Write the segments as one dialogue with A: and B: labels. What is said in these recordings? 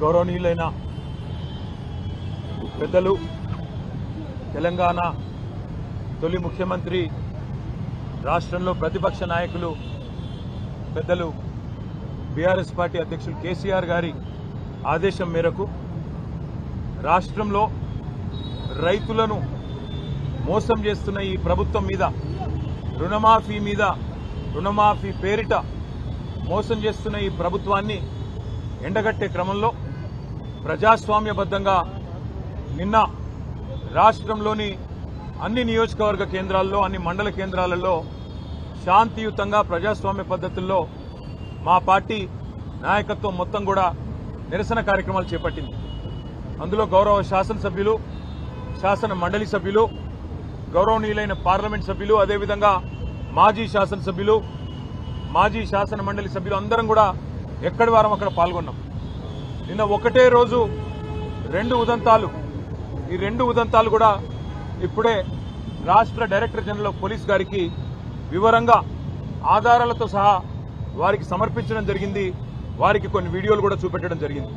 A: గౌరవనీయులైన పెద్దలు తెలంగాణ తొలి ముఖ్యమంత్రి రాష్ట్రంలో ప్రతిపక్ష నాయకులు పెద్దలు బీఆర్ఎస్ పార్టీ అధ్యక్షులు కేసీఆర్ గారి ఆదేశం మేరకు రాష్ట్రంలో రైతులను మోసం చేస్తున్న ఈ ప్రభుత్వం మీద రుణమాఫీ పేరిట మోసం చేస్తున్న ఈ ప్రభుత్వాన్ని ఎండగట్టే క్రమంలో ప్రజాస్వామ్యబద్ధంగా నిన్న రాష్ట్రంలోని అన్ని నియోజకవర్గ కేంద్రాల్లో అన్ని మండల కేంద్రాలలో శాంతియుతంగా ప్రజాస్వామ్య పద్ధతుల్లో మా పార్టీ నాయకత్వం మొత్తం కూడా నిరసన కార్యక్రమాలు చేపట్టింది. అందులో గౌరవ శాసనసభ్యులు, శాసన మండలి సభ్యులు, గౌరవనీయులైన పార్లమెంట్ సభ్యులు, అదేవిధంగా మాజీ శాసనసభ్యులు, మాజీ శాసన మండలి సభ్యులు అందరం కూడా ఎక్కడి వారం అక్కడ పాల్గొన్నాం. నిన్న ఒకటే రోజు ఈ రెండు ఉదంతాలు కూడా ఇప్పుడే రాష్ట్ర డైరెక్టర్ జనరల్ ఆఫ్ పోలీస్ గారికి వివరంగా ఆధారాలతో సహా వారికి సమర్పించడం జరిగింది. వారికి కొన్ని వీడియోలు కూడా చూపెట్టడం జరిగింది.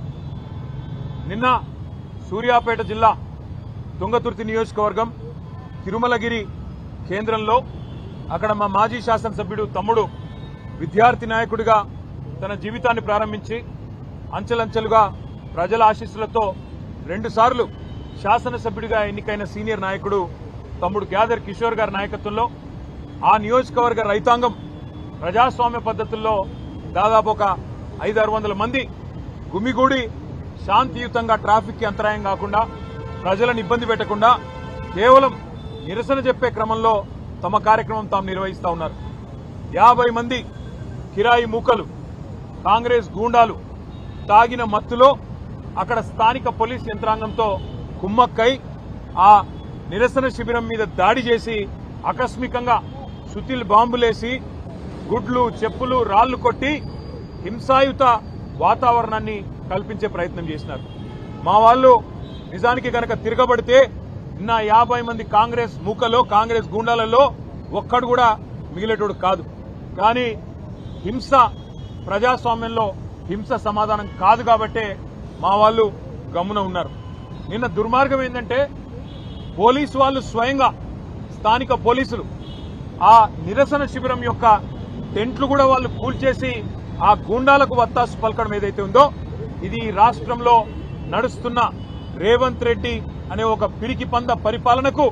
A: నిన్న సూర్యాపేట జిల్లా తుంగతుర్తి నియోజకవర్గం తిరుమలగిరి కేంద్రంలో అక్కడ మా మాజీ శాసనసభ్యుడు తమ్ముడు విద్యార్థి నాయకుడిగా తన జీవితాన్ని ప్రారంభించి అంచెలంచెలుగా ప్రజల ఆశీస్సులతో 2 సార్లు శాసనసభ్యుడిగా ఎన్నికైన సీనియర్ నాయకుడు తమ్ముడు గ్యాదర్ కిషోర్ గారి నాయకత్వంలో ఆ నియోజకవర్గ రైతాంగం ప్రజాస్వామ్య పద్ధతుల్లో దాదాపు ఒక 500-600 మంది గుమిగూడి శాంతియుతంగా ట్రాఫిక్కి అంతరాయం కాకుండా ప్రజలను ఇబ్బంది పెట్టకుండా కేవలం నిరసన చెప్పే క్రమంలో తమ కార్యక్రమం తాము నిర్వహిస్తా ఉన్నారు. 50 మంది కిరాయి మూకలు, కాంగ్రెస్ గూండాలు తాగిన మత్తులో అక్కడ స్థానిక పోలీస్ యంత్రాంగంతో కుమ్మక్కై ఆ నిరసన శిబిరం మీద దాడి చేసి ఆకస్మికంగా సుతిల్ బాంబులేసి గుడ్లు, చెప్పులు, రాళ్లు కొట్టి హింసాయుత వాతావరణాన్ని కల్పించే ప్రయత్నం చేసినారు. మా వాళ్ళు నిజానికి గనక తిరగబడితే నిన్న 50 మంది కాంగ్రెస్ మూకలో, కాంగ్రెస్ గూండాలలో ఒక్కడు కూడా మిగిలేటోడు కాదు. కానీ హింస ప్రజాస్వామ్యంలో హింస సమాధానం కాదు కాబట్టే మా వాళ్ళు గమ్మున ఉన్నారు. నిన్న దుర్మార్గం ఏంటంటే పోలీసు వాళ్ళు స్వయంగా స్థానిక పోలీసులు ఆ నిరసన శిబిరం యొక్క టెంట్లు కూడా వాళ్ళు కూల్చేసి ఆ గూండాలకు వత్తాసు పలకడం ఏదైతే ఉందో ఇది రాష్ట్రంలో నడుస్తున్న రేవంత్ రెడ్డి అనే ఒక పిరికి పంద పరిపాలనకు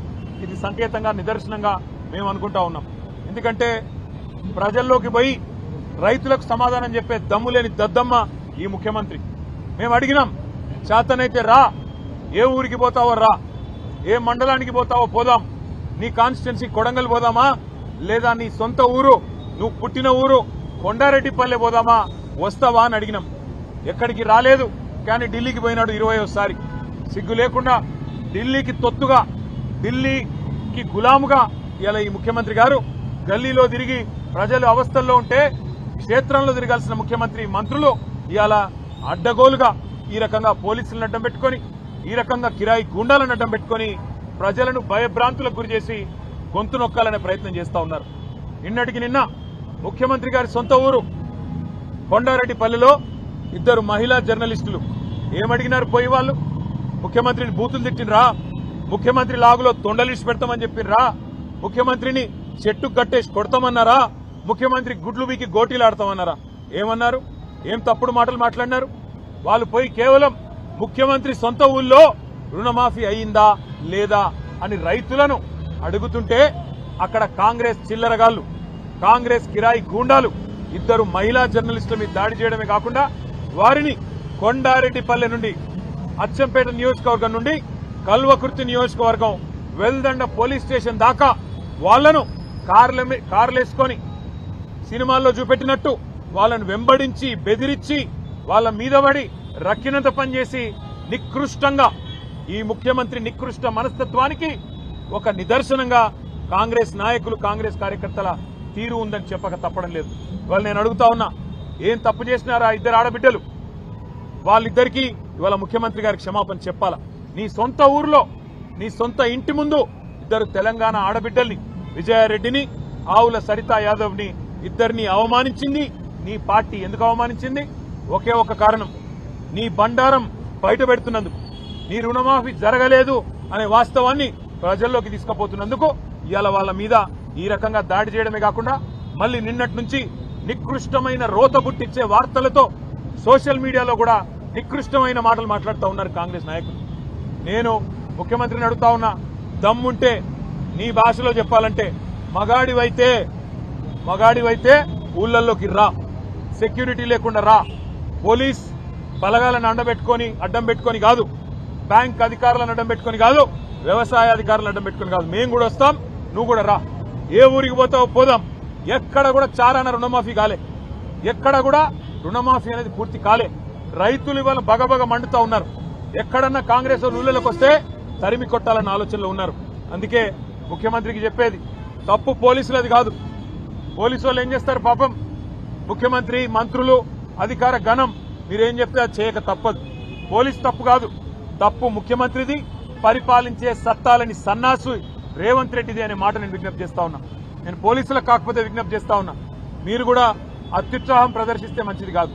A: ఇది సంకేతంగా, నిదర్శనంగా మేము అనుకుంటా ఉన్నాం. ఎందుకంటే ప్రజల్లోకి పోయి రైతులకు సమాధానం చెప్పే దమ్ము లేని దద్దమ్మ ఈ ముఖ్యమంత్రి. మేము అడిగినాం, చేతనైతే రా, ఏ ఊరికి పోతావో రా, ఏ మండలానికి పోతావో పోదాం, నీ కాన్స్టిట్యున్సీ కొడంగల్ పోదామా, లేదా నీ సొంత ఊరు, నువ్వు పుట్టిన ఊరు కొండారెడ్డిపల్లె పోదామా, వస్తావా అని అడిగినాం. ఎక్కడికి రాలేదు. కానీ ఢిల్లీకి పోయినాడు 20వ సిగ్గు లేకుండా ఢిల్లీకి తొత్తుగా, ఢిల్లీకి గులాముగా ఇలా ఈ ముఖ్యమంత్రి గారు గల్లీలో తిరిగి ప్రజలు అవస్థల్లో ఉంటే క్షేత్రంలో తిరగాల్సిన ముఖ్యమంత్రి, మంత్రులు ఇవాళ అడ్డగోలుగా ఈ రకంగా పోలీసులను అడ్డం పెట్టుకుని, ఈ రకంగా కిరాయి గూండాలను అడ్డం పెట్టుకుని ప్రజలను భయభ్రాంతులకు గురి చేసి గొంతు నొక్కాలనే ప్రయత్నం చేస్తా ఉన్నారు. నిన్నటికి నిన్న ముఖ్యమంత్రి గారి సొంత ఊరు కొండారెడ్డిపల్లిలో 2 మహిళా జర్నలిస్టులు ఏమడిగినారు? పోయి వాళ్ళు ముఖ్యమంత్రిని బూతులు తిట్టినరా, ముఖ్యమంత్రి లాగులో తొండలిసి పెడతామని చెప్పినరా, ముఖ్యమంత్రిని చెట్టు కట్టేసి కొడతామన్నారా, ముఖ్యమంత్రి గుడ్లు వీకి గోటీలు ఆడతామన్నారా? ఏమన్నారు? ఏం తప్పుడు మాటలు మాట్లాడినారు? వాళ్ళు పోయి కేవలం ముఖ్యమంత్రి సొంత ఊళ్ళో రుణమాఫీ అయిందా లేదా అని రైతులను అడుగుతుంటే అక్కడ కాంగ్రెస్ చిల్లరగాళ్లు, కాంగ్రెస్ కిరాయి గూండాలు 2 మహిళా జర్నలిస్టుల మీద దాడి చేయడమే కాకుండా వారిని కొండారెడ్డిపల్లె నుండి, అచ్చంపేట నియోజకవర్గం నుండి కల్వకుర్తి నియోజకవర్గం వెల్దండ పోలీస్ స్టేషన్ దాకా వాళ్లను కార్లేసుకొని సినిమాల్లో చూపెట్టినట్టు వాళ్ళను వెంబడించి, బెదిరించి, వాళ్ళ మీద పడి రక్కినంత పనిచేసి నికృష్టంగా ఈ ముఖ్యమంత్రి నికృష్ట మనస్తత్వానికి ఒక నిదర్శనంగా కాంగ్రెస్ నాయకులు, కాంగ్రెస్ కార్యకర్తల తీరు ఉందని చెప్పక తప్పడం లేదు. ఇవాళ నేను అడుగుతా ఉన్నా, ఏం తప్పు చేసినారా 2 ఆడబిడ్డలు? వాళ్ళిద్దరికీ ఇవాళ ముఖ్యమంత్రి గారికి క్షమాపణ చెప్పాలా? నీ సొంత ఊర్లో, నీ సొంత ఇంటి ముందు 2 తెలంగాణ ఆడబిడ్డల్ని, విజయారెడ్డిని, ఆవుల సరితా యాదవ్ ని, 2 అవమానించింది నీ పార్టీ. ఎందుకు అవమానించింది? ఒకే ఒక కారణం, నీ బండారం బయట పెడుతున్నందుకు, నీ రుణమాఫీ జరగలేదు అనే వాస్తవాన్ని ప్రజల్లోకి తీసుకుపోతున్నందుకు ఇవాళ వాళ్ళ మీద ఈ రకంగా దాడి చేయడమే కాకుండా మళ్ళీ నిన్నటి నుంచి నికృష్టమైన రోత పుట్టించే వార్తలతో సోషల్ మీడియాలో కూడా నికృష్టమైన మాటలు మాట్లాడుతూ ఉన్నారు కాంగ్రెస్ నాయకులు. నేను ముఖ్యమంత్రిని అడుగుతా ఉన్నా, దమ్ముంటే నీ భాషలో చెప్పాలంటే మగాడివైతే ఊళ్ళల్లోకి రా, సెక్యూరిటీ లేకుండా రా, పోలీస్ బలగాలను అడ్డం పెట్టుకొని కాదు, బ్యాంక్ అధికారులను అడ్డం పెట్టుకొని కాదు, వ్యవసాయ అధికారులను అడ్డం పెట్టుకొని కాదు, మేము కూడా వస్తాం, నువ్వు కూడా రా. ఏ ఊరికి పోతావో పోదాం. ఎక్కడ కూడా చారాన రుణమాఫీ కాలే, ఎక్కడ కూడా రుణమాఫీ అనేది పూర్తి కాలే. రైతులు ఇవాళ బగబగ మండుతా ఉన్నారు. ఎక్కడన్నా కాంగ్రెస్ ఊళ్ళలోకి వస్తే తరిమి కొట్టాలన్న ఆలోచనలో ఉన్నారు. అందుకే ముఖ్యమంత్రికి చెప్పేది, తప్పు పోలీసులది కాదు. పోలీసు వాళ్ళు ఏం చేస్తారు పాపం, ముఖ్యమంత్రి, మంత్రులు, అధికార గణం మీరేం చెప్తే అది చేయక తప్పదు. పోలీసు తప్పు కాదు, తప్పు ముఖ్యమంత్రిది, పరిపాలించే సత్తాలని సన్నాసు రేవంత్ రెడ్డిది అనే మాట నేను విజ్ఞప్తి చేస్తా ఉన్నా. నేను పోలీసులకు కాకపోతే విజ్ఞప్తి చేస్తా ఉన్నా, మీరు కూడా అత్యుత్సాహం ప్రదర్శిస్తే మంచిది కాదు.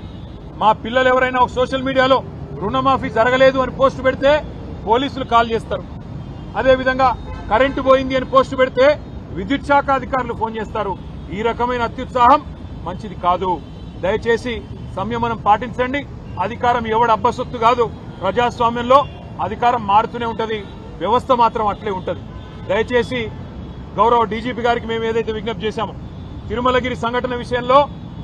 A: మా పిల్లలు ఎవరైనా ఒక సోషల్ మీడియాలో రుణమాఫీ జరగలేదు అని పోస్టు పెడితే పోలీసులు కాల్ చేస్తారు. అదేవిధంగా కరెంటు పోయింది అని పోస్టు పెడితే విద్యుత్ శాఖ అధికారులు ఫోన్ చేస్తారు. ఈ రకమైన అత్యుత్సాహం మంచిది కాదు. దయచేసి సంయమనం పాటించండి. అధికారం ఎవడు అబ్బసొత్తు కాదు. ప్రజాస్వామ్యంలో అధికారం మారుతూనే ఉంటది, వ్యవస్థ మాత్రం అట్లే ఉంటది. దయచేసి గౌరవ డీజీపీ గారికి మేము ఏదైతే విజ్ఞప్తి చేశామో, తిరుమలగిరి సంఘటన విషయంలో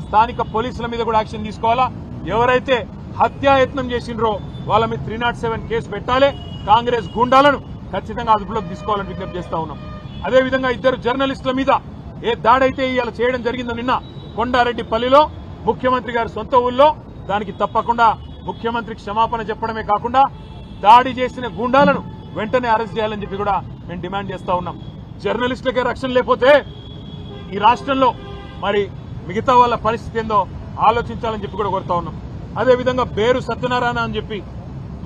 A: స్థానిక పోలీసుల మీద కూడా యాక్షన్ తీసుకోవాలా. ఎవరైతే హత్యాయత్నం చేసిండ్రో వాళ్ళ మీద 307 కేసు పెట్టాలి. కాంగ్రెస్ గూండాలను ఖచ్చితంగా అదుపులోకి తీసుకోవాలని విజ్ఞప్తి చేస్తా ఉన్నాం. అదేవిధంగా 2 జర్నలిస్టుల మీద ఏ దాడైతే ఇవాళ చేయడం జరిగిందో నిన్న కొండారెడ్డిపల్లిలో ముఖ్యమంత్రి గారి సొంత ఊళ్ళో, దానికి తప్పకుండా ముఖ్యమంత్రి క్షమాపణ చెప్పడమే కాకుండా దాడి చేసిన గూండాలను వెంటనే అరెస్ట్ చేయాలని చెప్పి కూడా మేము డిమాండ్ చేస్తా ఉన్నాం. జర్నలిస్టులకే రక్షణ లేకపోతే ఈ రాష్ట్రంలో మరి మిగతా వాళ్ళ పరిస్థితి ఏందో ఆలోచించాలని చెప్పి కూడా కోరుతా ఉన్నాం. అదేవిధంగా బేరు సత్యనారాయణ అని చెప్పి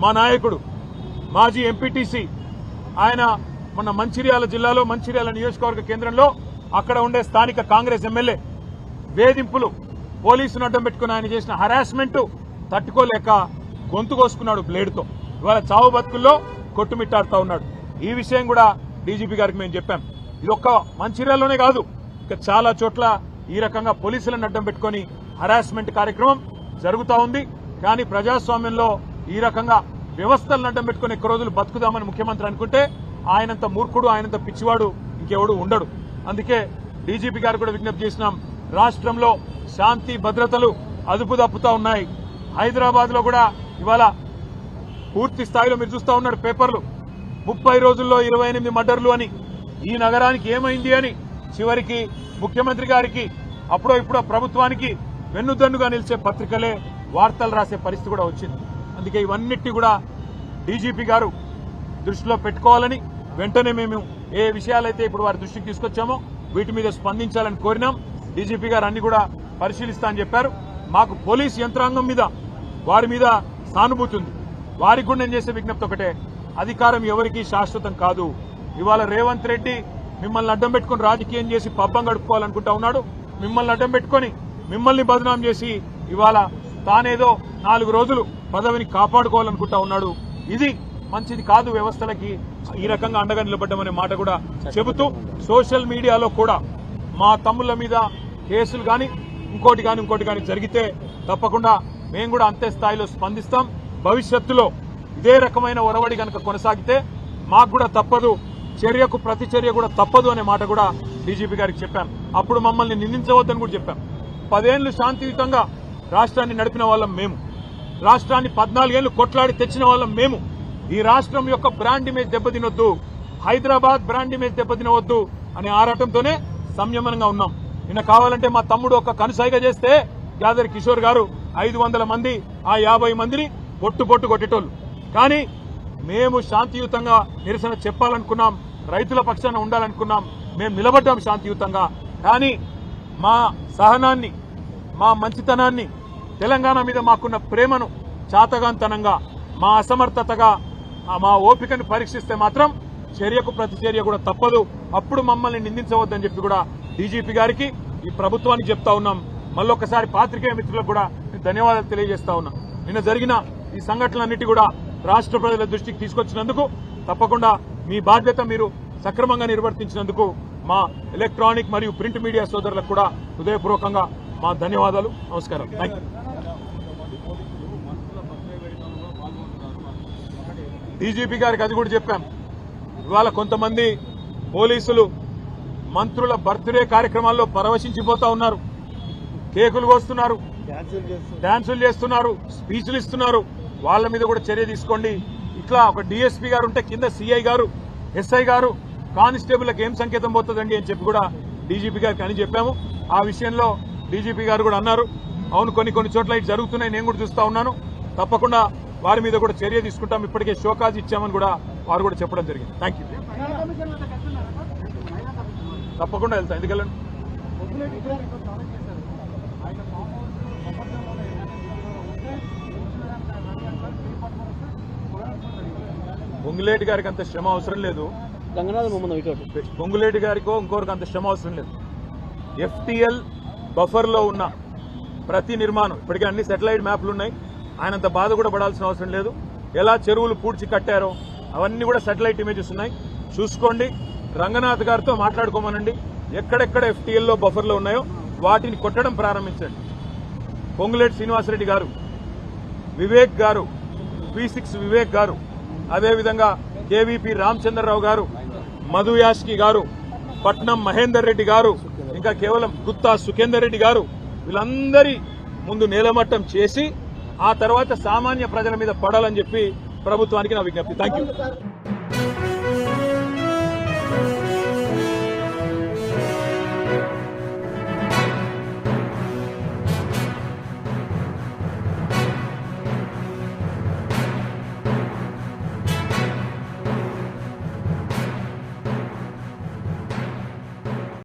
A: మా నాయకుడు, మాజీ ఎంపీటీసీ, ఆయన మొన్న మంచిర్యాల జిల్లాలో మంచిర్యాల నియోజకవర్గ కేంద్రంలో అక్కడ ఉండే స్థానిక కాంగ్రెస్ ఎమ్మెల్యే వేధింపులు, పోలీసును అడ్డం పెట్టుకుని ఆయన చేసిన హరాస్మెంట్ తట్టుకోలేక గొంతు కోసుకున్నాడు బ్లేడ్తో. ఇవాళ చావు బతుకుల్లో కొట్టుమిట్టాడుతా ఉన్నాడు. ఈ విషయం కూడా డీజీపీ గారికి మేము చెప్పాం. ఇది ఒక్క మంచిర్యాలలోనే కాదు, ఇక చాలా చోట్ల ఈ రకంగా పోలీసులను అడ్డం పెట్టుకుని హరాస్మెంట్ కార్యక్రమం జరుగుతూ ఉంది. కానీ ప్రజాస్వామ్యంలో ఈ రకంగా వ్యవస్థలను అడ్డం పెట్టుకుని ఎక్కువ రోజులు బతుకుదామని ముఖ్యమంత్రి అనుకుంటే ఆయనంత మూర్ఖుడు, ఆయనంత పిచ్చివాడు ఇంకెవడు ఉండడు. అందుకే డీజీపీ గారు కూడా విజ్ఞప్తి చేసినాం, రాష్ట్రంలో శాంతి భద్రతలు అదుపు తప్పుతా ఉన్నాయి. హైదరాబాద్ లో కూడా ఇవాళ పూర్తి స్థాయిలో మీరు చూస్తా ఉన్నారు పేపర్లు, 30 రోజుల్లో 28 మర్డర్లు అని. ఈ నగరానికి ఏమైంది అని చివరికి ముఖ్యమంత్రి గారికి అప్పుడో ఇప్పుడో ప్రభుత్వానికి వెన్నుదన్నుగా నిలిచే పత్రికలే వార్తలు రాసే పరిస్థితి కూడా వచ్చింది. అందుకే ఇవన్నిటి కూడా డీజీపీ గారు దృష్టిలో పెట్టుకోవాలని, వెంటనే మేము ఏ విషయాలైతే ఇప్పుడు వారి దృష్టికి తీసుకొచ్చామో వీటి మీద స్పందించాలని కోరినాం. డీజీపీ గారు అన్ని కూడా పరిశీలిస్తా అని చెప్పారు. మాకు పోలీస్ యంత్రాంగం మీద, వారి మీద సానుభూతి ఉంది. వారికి కూడా నేను చేసే విజ్ఞప్తి ఒకటే, అధికారం ఎవరికీ శాశ్వతం కాదు. ఇవాళ రేవంత్ రెడ్డి మిమ్మల్ని అడ్డం పెట్టుకుని రాజకీయం చేసి పబ్బం గడుపుకోవాలనుకుంటా ఉన్నాడు. మిమ్మల్ని అడ్డం పెట్టుకుని మిమ్మల్ని బదనాం చేసి ఇవాళ తానేదో 4 రోజులు పదవిని కాపాడుకోవాలనుకుంటా ఉన్నాడు. ఇది మంచిది కాదు. వ్యవస్థలకి ఈ రకంగా అండగా నిలబడ్డమనే మాట కూడా చెబుతూ, సోషల్ మీడియాలో కూడా మా తమ్ముళ్ల మీద కేసులు కానీ ఇంకోటి కానీ జరిగితే తప్పకుండా మేము కూడా అంతే స్థాయిలో స్పందిస్తాం. భవిష్యత్తులో ఇదే రకమైన ఒరవడి కనుక కొనసాగితే మాకు కూడా తప్పదు, చర్యకు ప్రతి చర్య కూడా తప్పదు అనే మాట కూడా డీజీపీ గారికి చెప్పాం. అప్పుడు మమ్మల్ని నిందించవద్దని కూడా చెప్పాం. 10 ఏళ్లు శాంతియుతంగా రాష్ట్రాన్ని నడిపిన వాళ్ళం మేము, రాష్ట్రాన్ని 14 ఏళ్లు కొట్లాడి తెచ్చిన వాళ్ళం మేము. ఈ రాష్ట్రం యొక్క బ్రాండ్ ఇమేజ్ దెబ్బతినొద్దు, హైదరాబాద్ బ్రాండ్ ఇమేజ్ దెబ్బతినవద్దు అనే ఆరాటంతోనే సంయమనంగా ఉన్నాం. నిన్న కావాలంటే మా తమ్ముడు ఒక కనుసైగ చేస్తే యాదర్ కిషోర్ గారు 500 మంది ఆ 50 మందిని పొట్టు కొట్టేటోళ్ళు. కానీ మేము శాంతియుతంగా నిరసన చెప్పాలనుకున్నాం, రైతుల పక్షాన ఉండాలనుకున్నాం, మేము నిలబడ్డాం శాంతియుతంగా. కానీ మా సహనాన్ని, మా మంచితనాన్ని, తెలంగాణ మీద మాకున్న ప్రేమను చాతగాంతనంగా, మా అసమర్థతగా, మా ఓపికను పరీక్షిస్తే మాత్రం చర్యకు ప్రతి చర్య కూడా తప్పదు. అప్పుడు మమ్మల్ని నిందించవద్దని చెప్పి కూడా డీజీపీ గారికి, ఈ ప్రభుత్వానికి చెప్తా ఉన్నాం. మళ్ళొకసారి పాత్రికేయ మిత్రులకు కూడా ధన్యవాదాలు తెలియజేస్తా ఉన్నాం. నిన్న జరిగిన ఈ సంఘటనలన్నిటి కూడా రాష్ట్ర ప్రజల దృష్టికి తీసుకొచ్చినందుకు తప్పకుండా మీ బాధ్యత మీరు సక్రమంగా నిర్వర్తించినందుకు మా ఎలక్ట్రానిక్ మరియు ప్రింట్ మీడియా సోదరులకు కూడా హృదయపూర్వకంగా మా ధన్యవాదాలు. నమస్కారం. Thank you. డీజీపీ గారికి అది కూడా చెప్పాం. ఇవాళ కొంతమంది పోలీసులు మంత్రుల బర్త్డే కార్యక్రమాల్లో పరవశించిపోతా ఉన్నారు, కేకులు కోస్తున్నారు, డాన్సులు చేస్తున్నారు, స్పీచ్లు ఇస్తున్నారు. వాళ్ళ మీద కూడా చర్య తీసుకోండి. ఇట్లా ఒక డీఎస్పీ గారు ఉంటే కింద సిఐ గారు, ఎస్ఐ గారు, కానిస్టేబుల్కి ఏం సంకేతం పోతుందండి అని చెప్పి కూడా డీజీపీ గారికి అని చెప్పాము. ఆ విషయంలో డీజీపీ గారు కూడా అన్నారు, అవును కొన్ని చోట్ల ఇటు జరుగుతున్నాయి, నేను కూడా చూస్తా ఉన్నాను, తప్పకుండా వారి మీద కూడా చర్య తీసుకుంటాం, ఇప్పటికే షోకాజ్ ఇచ్చామని కూడా వారు కూడా చెప్పడం జరిగింది. Thank you. తప్పకుండా వెళ్తాం. ఎందుకు వెళ్ళండి? పొంగులేటి గారికి అంత శ్రమ అవసరం లేదు, పొంగులేటి గారికో ఇంకోరికి అంత శ్రమ అవసరం లేదు. FTL బఫర్లో ఉన్న ప్రతి నిర్మాణం ఇప్పటికే అన్ని సెటిలైట్ మ్యాప్లు ఉన్నాయి, ఆయనంత బాధ కూడా పడాల్సిన అవసరం లేదు. ఎలా చెరువులు పూడ్చి కట్టారో అవన్నీ కూడా సెటిలైట్ ఇమేజెస్ ఉన్నాయి, చూసుకోండి. రంగనాథ్ గారితో మాట్లాడుకోమనండి, ఎక్కడెక్కడ FTLలో బఫర్లో ఉన్నాయో వాటిని కొట్టడం ప్రారంభించండి. పొంగులేటి శ్రీనివాసరెడ్డి గారు, వివేక్ గారు, P6 వివేక్ గారు, అదేవిధంగా KVP రామచంద్రరావు గారు, మధు యాష్కి గారు, పట్నం మహేందర్ రెడ్డి గారు, ఇంకా కేవలం గుత్తా సుఖేందర్ రెడ్డి గారు, వీళ్ళందరి ముందు నేలమట్టం చేసి ఆ తర్వాత సామాన్య ప్రజల మీద పడాలని చెప్పి ప్రభుత్వానికి నా విజ్ఞప్తి. Thank you.